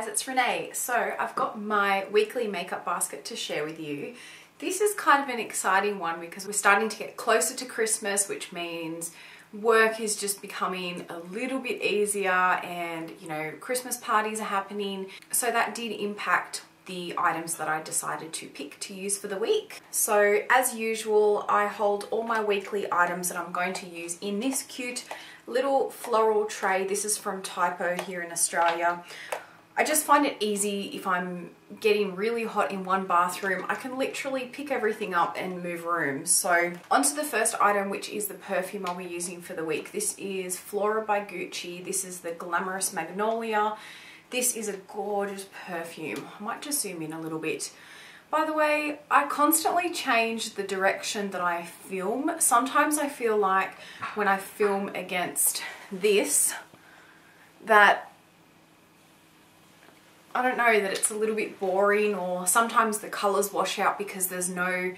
guys, it's Renee. So I've got my weekly makeup basket to share with you. This is kind of an exciting one because we're starting to get closer to Christmas, which means work is just becoming a little bit easier and, you know, Christmas parties are happening. So that did impact the items that I decided to pick to use for the week. So as usual, I hold all my weekly items that I'm going to use in this cute little floral tray. This is from Tarte here in Australia. I just find it easy if I'm getting really hot in one bathroom. I can literally pick everything up and move rooms. So onto the first item, which is the perfume I'll be using for the week. This is Flora by Gucci. This is the Glamorous Magnolia. This is a gorgeous perfume. I might just zoom in a little bit. By the way, I constantly change the direction that I film. Sometimes I feel like when I film against this, that, I don't know, that it's a little bit boring, or sometimes the colours wash out because there's no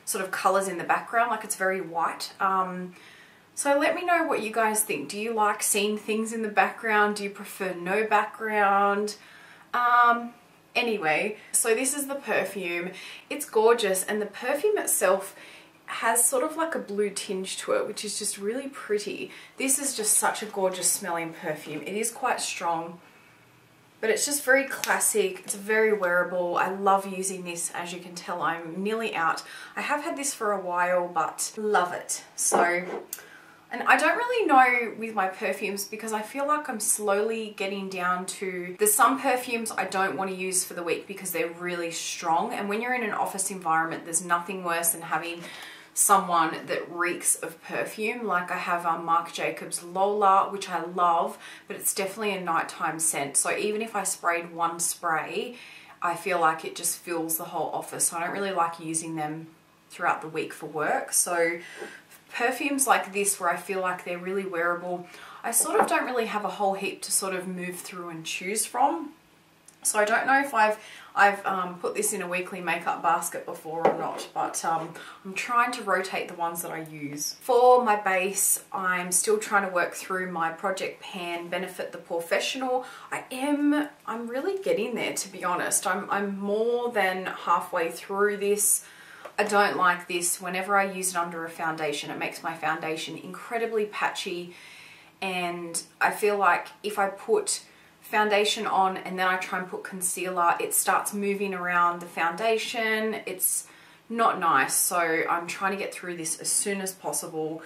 sort of colours in the background, like it's very white. So let me know what you guys think. Do you like seeing things in the background? Do you prefer no background? Anyway, so this is the perfume. It's gorgeous, and the perfume itself has sort of like a blue tinge to it, which is just really pretty. This is just such a gorgeous smelling perfume. It is quite strong, but it's just very classic. It's very wearable. I love using this. As you can tell, I'm nearly out. I have had this for a while, but love it. So, and I don't really know with my perfumes because I feel like I'm slowly getting down to, there's some perfumes I don't want to use for the week because they're really strong. And when you're in an office environment, there's nothing worse than having someone that reeks of perfume. Like I have Marc Jacobs Lola, which I love, but it's definitely a nighttime scent. So even if I sprayed one spray, I feel like it just fills the whole office. So I don't really like using them throughout the week for work. So perfumes like this, where I feel like they're really wearable, I sort of don't really have a whole heap to sort of move through and choose from. So I don't know if I've put this in a weekly makeup basket before or not, but I'm trying to rotate the ones that I use. For my base, I'm still trying to work through my Project Pan Benefit the Porefessional. I'm really getting there, to be honest. I'm more than halfway through this. I don't like this. Whenever I use it under a foundation, it makes my foundation incredibly patchy, and I feel like if I put foundation on and then I try and put concealer, it starts moving around the foundation. It's not nice, so I'm trying to get through this as soon as possible.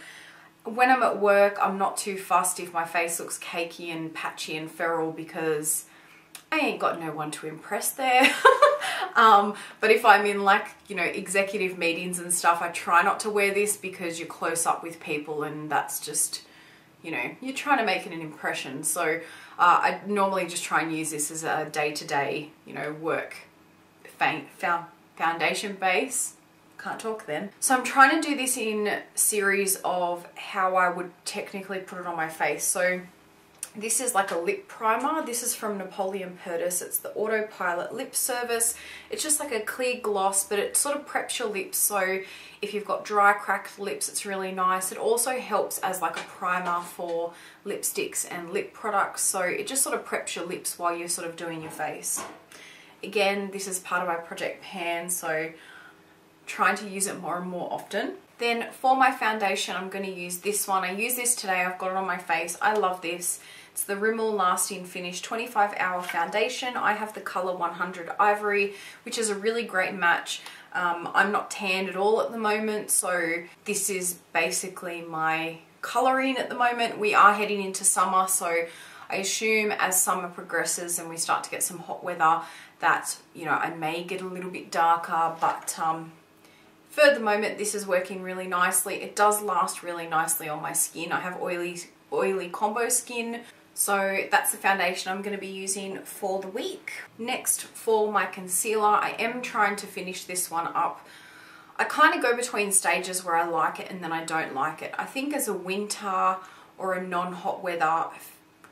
When I'm at work, I'm not too fussed if my face looks cakey and patchy and feral because I ain't got no one to impress there. But if I'm in, like, you know, executive meetings and stuff, I try not to wear this because you're close up with people and that's just, you know, you're trying to make an impression. So I normally just try and use this as a day-to-day, you know, work foundation base. Can't talk then. So I'm trying to do this in series of how I would technically put it on my face. So this is like a lip primer. This is from Napoleon Perdis. It's the Autopilot Lip Service. It's just like a clear gloss, but it sort of preps your lips. So if you've got dry, cracked lips, it's really nice. It also helps as like a primer for lipsticks and lip products. So it just sort of preps your lips while you're sort of doing your face. Again, this is part of my Project Pan, so trying to use it more and more often. Then for my foundation, I'm going to use this one. I use this today. I've got it on my face. I love this. It's the Rimmel Lasting Finish 25-Hour Foundation. I have the color 100 Ivory, which is a really great match. I'm not tanned at all at the moment, so this is basically my coloring at the moment. We are heading into summer, so I assume as summer progresses and we start to get some hot weather that, you know, I may get a little bit darker, but for the moment, this is working really nicely. It does last really nicely on my skin. I have oily combo skin, so that's the foundation I'm going to be using for the week. Next, for my concealer, I am trying to finish this one up. I kind of go between stages where I like it and then I don't like it. I think as a winter or a non-hot weather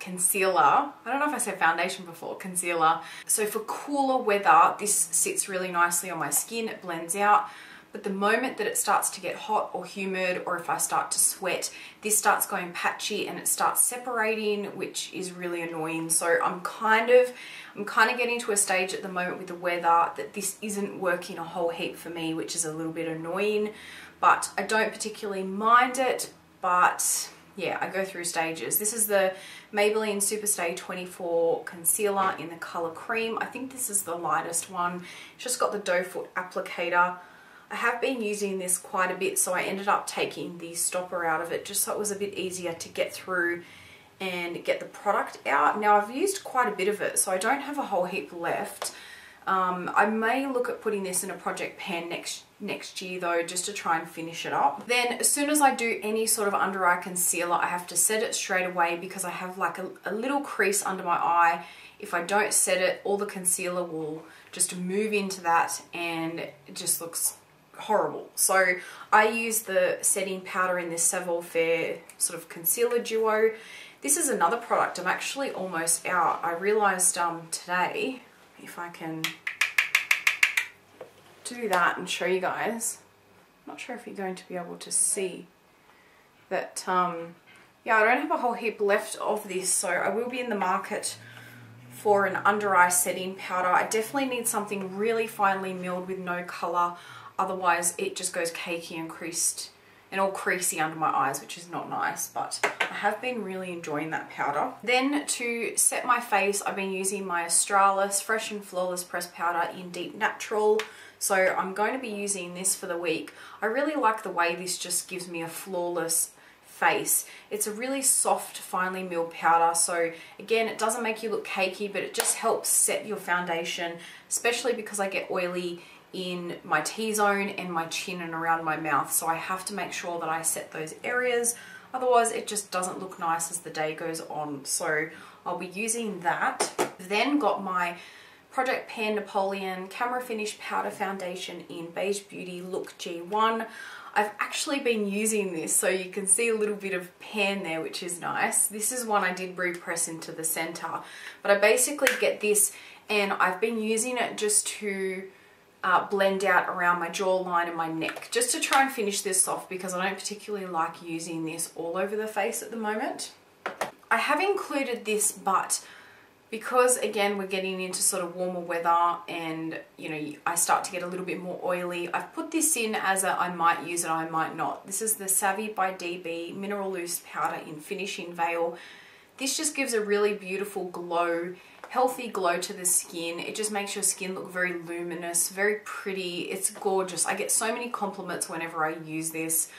concealer, I don't know if I said foundation before, concealer. So for cooler weather, this sits really nicely on my skin. It blends out. but the moment that it starts to get hot or humid, or if I start to sweat, this starts going patchy and it starts separating, which is really annoying. So I'm kind of getting to a stage at the moment with the weather that this isn't working a whole heap for me, which is a little bit annoying, but I don't particularly mind it. But yeah, I go through stages. This is the Maybelline Superstay 24 concealer in the color cream. I think this is the lightest one. It's just got the doe foot applicator. I have been using this quite a bit, so I ended up taking the stopper out of it just so it was a bit easier to get through and get the product out. Now I've used quite a bit of it, so I don't have a whole heap left. I may look at putting this in a project pan next year though, just to try and finish it up. Then as soon as I do any sort of under eye concealer, I have to set it straight away because I have like a little crease under my eye. If I don't set it, all the concealer will just move into that and it just looks horrible. So I use the setting powder in this Savoir Faire sort of concealer duo. This is another product I'm actually almost out. I realized today, if I can do that and show you guys, I'm not sure if you're going to be able to see that, yeah, I don't have a whole heap left of this, so I will be in the market for an under eye setting powder. I definitely need something really finely milled with no colour, otherwise it just goes cakey and creased and all creasy under my eyes, which is not nice, but I have been really enjoying that powder. Then to set my face, I've been using my Australis Fresh and Flawless Pressed Powder in Deep Natural. So I'm going to be using this for the week. I really like the way this just gives me a flawless face. It's a really soft, finely milled powder. So again, it doesn't make you look cakey, but it just helps set your foundation, especially because I get oily in my T-zone and my chin and around my mouth. So I have to make sure that I set those areas. Otherwise, it just doesn't look nice as the day goes on. So I'll be using that. Then got my Project Pan Napoleon Camera Finish Powder Foundation in Beige Beauty Look G1. I've actually been using this, so you can see a little bit of pan there, which is nice. This is one I did repress into the center, but I basically get this and I've been using it just to blend out around my jawline and my neck, just to try and finish this off because I don't particularly like using this all over the face at the moment. I have included this, but because again we're getting into sort of warmer weather and you know I start to get a little bit more oily, I've put this in as a I might use it, I might not. This is the Savvy by DB Mineral Loose Powder in Finishing Veil. This just gives a really beautiful glow, healthy glow to the skin. It just makes your skin look very luminous, very pretty. It's gorgeous. I get so many compliments whenever I use this,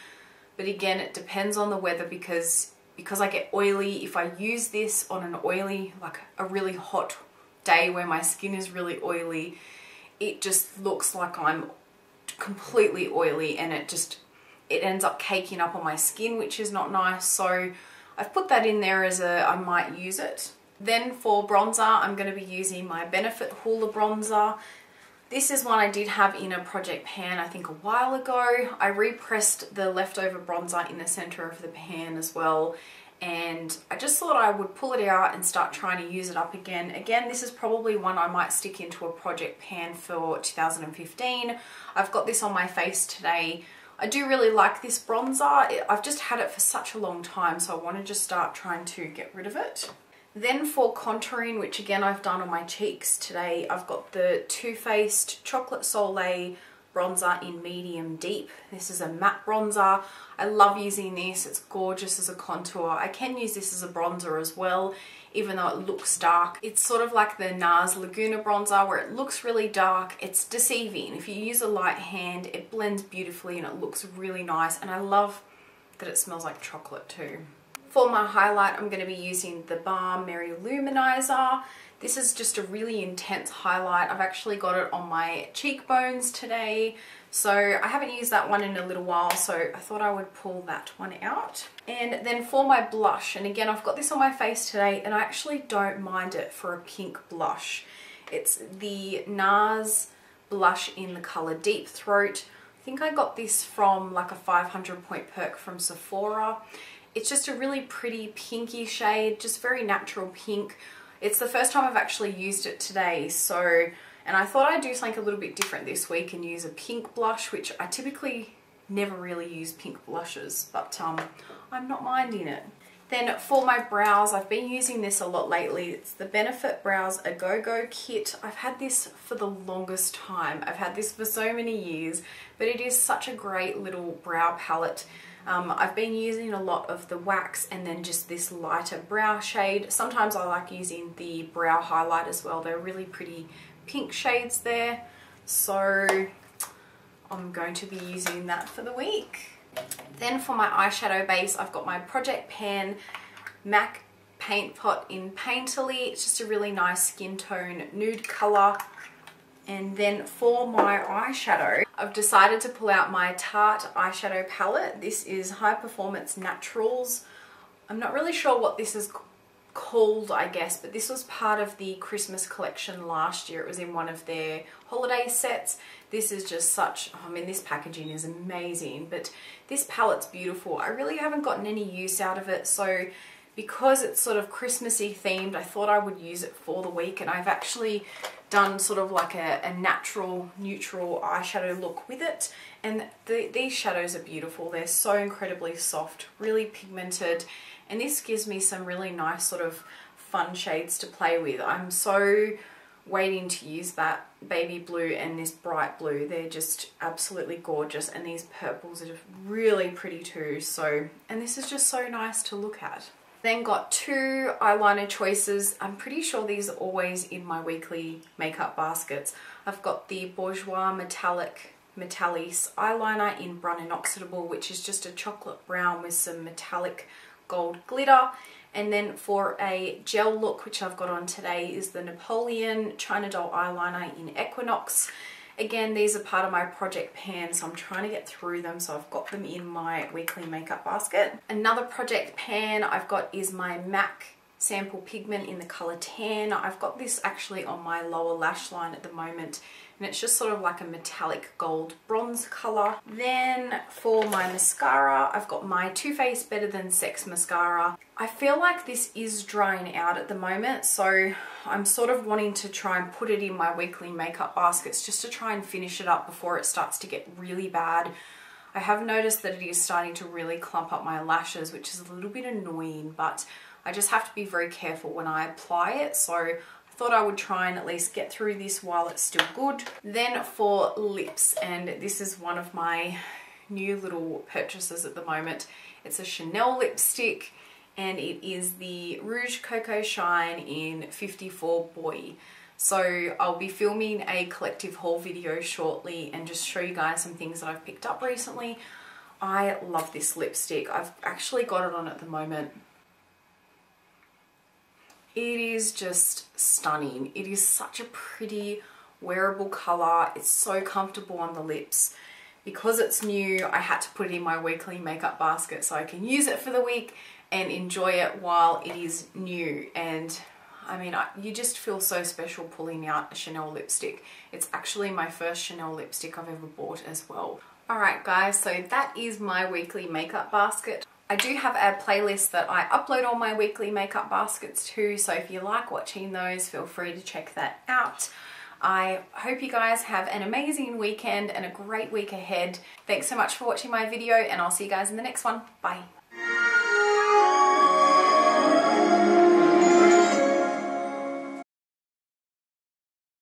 but again it depends on the weather because I get oily. If I use this on an oily, like a really hot day where my skin is really oily, it just looks like I'm completely oily and it ends up caking up on my skin, which is not nice. So I've put that in there as a I might use it. Then for bronzer, I'm going to be using my Benefit Hoola bronzer. This is one I did have in a project pan I think a while ago. I repressed the leftover bronzer in the center of the pan as well, and I just thought I would pull it out and start trying to use it up again. Again, this is probably one I might stick into a project pan for 2015. I've got this on my face today. I do really like this bronzer. I've just had it for such a long time, so I want to just start trying to get rid of it. Then for contouring, which again I've done on my cheeks today, I've got the Too Faced Chocolate Soleil bronzer in Medium Deep. This is a matte bronzer. I love using this. It's gorgeous as a contour. I can use this as a bronzer as well, even though it looks dark. It's sort of like the NARS Laguna bronzer where it looks really dark. It's deceiving. If you use a light hand, it blends beautifully and it looks really nice. And I love that it smells like chocolate too. For my highlight, I'm going to be using the Balm Mary-Loumanizer. This is just a really intense highlight. I've actually got it on my cheekbones today. So I haven't used that one in a little while, so I thought I would pull that one out. And then for my blush, and again, I've got this on my face today, and I actually don't mind it for a pink blush. It's the NARS Blush in the color Deep Throat. I think I got this from like a 500 point perk from Savoir. It's just a really pretty pinky shade, just very natural pink. It's the first time I've actually used it today, so And I thought I'd do something a little bit different this week and use a pink blush, which I typically never really use pink blushes, but I'm not minding it. Then for my brows, I've been using this a lot lately. It's the Benefit Brows A Go-Go Kit. I've had this for the longest time. I've had this for so many years, but it is such a great little brow palette. I've been using a lot of the wax and then just this lighter brow shade. Sometimes I like using the brow highlight as well. They're really pretty pink shades there. So I'm going to be using that for the week. Then for my eyeshadow base, I've got my Project Pan MAC Paint Pot in Painterly. It's just a really nice skin tone nude colour. And then for my eyeshadow, I've decided to pull out my Tarte eyeshadow palette. This is High Performance Naturals. I'm not really sure what this is called, I guess, but this was part of the Christmas collection last year. It was in one of their holiday sets. This is just such, I mean, this packaging is amazing, but this palette's beautiful. I really haven't gotten any use out of it, so because it's sort of Christmassy themed, I thought I would use it for the week, and I've actually done sort of like a natural, neutral eyeshadow look with it, and these shadows are beautiful. They're so incredibly soft, really pigmented, and this gives me some really nice sort of fun shades to play with. I'm so waiting to use that baby blue and this bright blue. They're just absolutely gorgeous, and these purples are just really pretty too. So, and this is just so nice to look at. Then got two eyeliner choices. I'm pretty sure these are always in my weekly makeup baskets. I've got the Bourjois Metallice eyeliner in Brun Inoxidable, which is just a chocolate brown with some metallic gold glitter. And then for a gel look, which I've got on today, is the Napoleon China Doll eyeliner in Equinox. Again, these are part of my Project Pan, so I'm trying to get through them, so I've got them in my weekly makeup basket. Another Project Pan I've got is my MAC Sample Pigment in the colour Tan. I've got this actually on my lower lash line at the moment, and it's just sort of like a metallic gold bronze colour. Then for my mascara, I've got my Too Faced Better Than Sex mascara. I feel like this is drying out at the moment, so I'm sort of wanting to try and put it in my weekly makeup baskets just to try and finish it up before it starts to get really bad. I have noticed that it is starting to really clump up my lashes, which is a little bit annoying, but I just have to be very careful when I apply it, so I thought I would try and at least get through this while it's still good. Then for lips, and this is one of my new little purchases at the moment. It's a Chanel lipstick, and it is the Rouge Coco Shine in 54 Boy. So I'll be filming a collective haul video shortly and just show you guys some things that I've picked up recently. I love this lipstick. I've actually got it on at the moment. It is just stunning. It is such a pretty wearable colour. It's so comfortable on the lips. Because it's new, I had to put it in my weekly makeup basket so I can use it for the week and enjoy it while it is new. And I mean, you just feel so special pulling out a Chanel lipstick. It's actually my first Chanel lipstick I've ever bought as well. Alright guys, so that is my weekly makeup basket. I do have a playlist that I upload all my weekly makeup baskets to, so if you like watching those, feel free to check that out. I hope you guys have an amazing weekend and a great week ahead. Thanks so much for watching my video, and I'll see you guys in the next one. Bye.